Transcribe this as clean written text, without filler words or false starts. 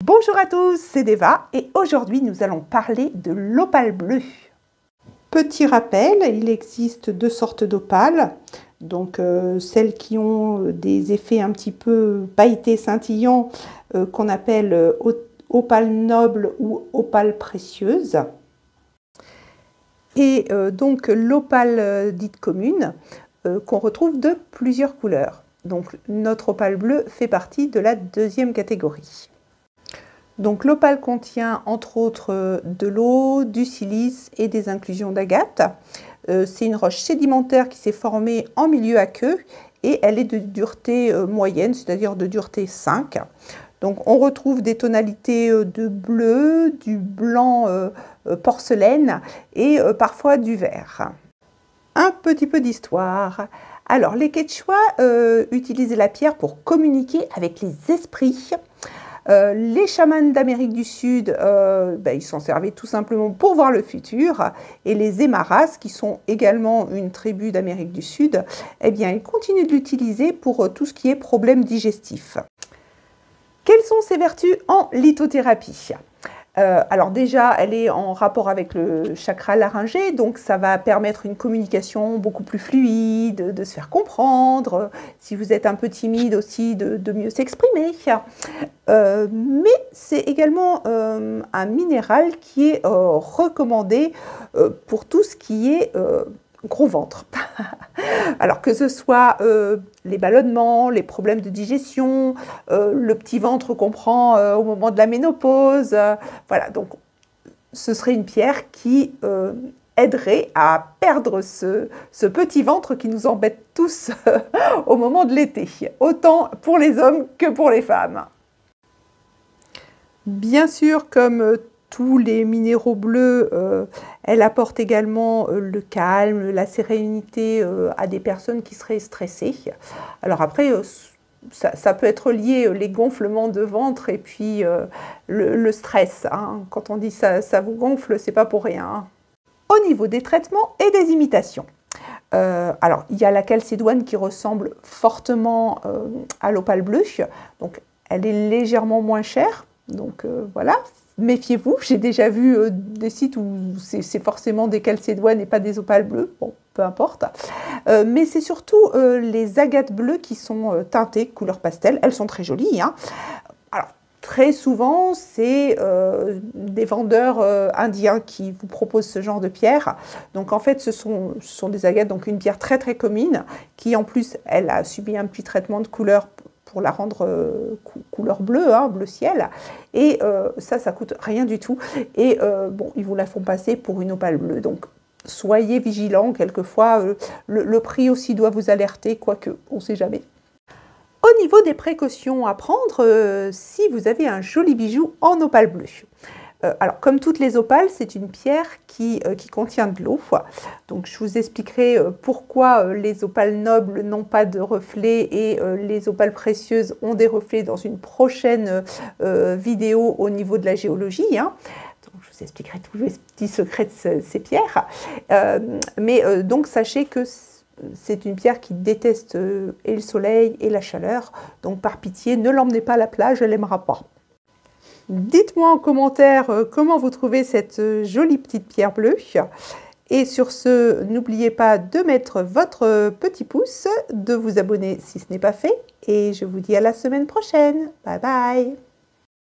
Bonjour à tous, c'est Deva et aujourd'hui nous allons parler de l'opale bleu. Petit rappel, il existe deux sortes d'opales, donc celles qui ont des effets un petit peu pailletés, scintillants, qu'on appelle opale noble ou opale précieuse. Et donc l'opale dite commune, qu'on retrouve de plusieurs couleurs. Donc notre opale bleue fait partie de la deuxième catégorie. Donc l'opale contient entre autres de l'eau, du silice et des inclusions d'agate. C'est une roche sédimentaire qui s'est formée en milieu aqueux et elle est de dureté moyenne, c'est-à-dire de dureté 5. Donc on retrouve des tonalités de bleu, du blanc porcelaine et parfois du vert. Un petit peu d'histoire. Alors les Quechua utilisaient la pierre pour communiquer avec les esprits. Les chamans d'Amérique du Sud, ils s'en servaient tout simplement pour voir le futur. Et les Aymaras, qui sont également une tribu d'Amérique du Sud, ils continuent de l'utiliser pour tout ce qui est problème digestif. Quelles sont ses vertus en lithothérapie ? Alors déjà, elle est en rapport avec le chakra laryngé, donc ça va permettre une communication beaucoup plus fluide, de se faire comprendre, si vous êtes un peu timide aussi, de mieux s'exprimer. Mais c'est également un minéral qui est recommandé pour tout ce qui est gros ventre. Alors que ce soit les ballonnements, les problèmes de digestion, le petit ventre qu'on prend au moment de la ménopause, voilà, donc ce serait une pierre qui aiderait à perdre ce petit ventre qui nous embête tous au moment de l'été, autant pour les hommes que pour les femmes. Bien sûr, comme tous les minéraux bleus, elle apporte également le calme, la sérénité à des personnes qui seraient stressées. Alors après, ça peut être lié les gonflements de ventre et puis le stress. Hein. Quand on dit ça vous gonfle, c'est pas pour rien. Hein. Au niveau des traitements et des imitations. Alors, il y a la calcédoine qui ressemble fortement à l'opale bleue. Donc, elle est légèrement moins chère. Donc, voilà. Méfiez-vous, j'ai déjà vu des sites où c'est forcément des calcédoines et pas des opales bleues, bon, peu importe. Mais c'est surtout les agates bleues qui sont teintées couleur pastel, elles sont très jolies. Hein. Alors, très souvent, c'est des vendeurs indiens qui vous proposent ce genre de pierre. Donc en fait, ce sont des agates, donc une pierre très très commune, qui en plus, elle a subi un petit traitement de couleur pour la rendre couleur bleue, hein, bleu ciel. Et ça coûte rien du tout. Et bon, ils vous la font passer pour une opale bleue. Donc, soyez vigilants. Quelquefois, le prix aussi doit vous alerter, quoique, on ne sait jamais. Au niveau des précautions à prendre, si vous avez un joli bijou en opale bleue. Alors, comme toutes les opales, c'est une pierre qui contient de l'eau. Donc, je vous expliquerai pourquoi les opales nobles n'ont pas de reflets et les opales précieuses ont des reflets dans une prochaine vidéo au niveau de la géologie. Hein. Donc, je vous expliquerai tous les petits secrets de ces pierres. Donc, sachez que c'est une pierre qui déteste et le soleil et la chaleur. Donc, par pitié, ne l'emmenez pas à la plage, elle n'aimera pas. Dites-moi en commentaire comment vous trouvez cette jolie petite pierre bleue. Et sur ce, n'oubliez pas de mettre votre petit pouce, de vous abonner si ce n'est pas fait. Et je vous dis à la semaine prochaine. Bye bye!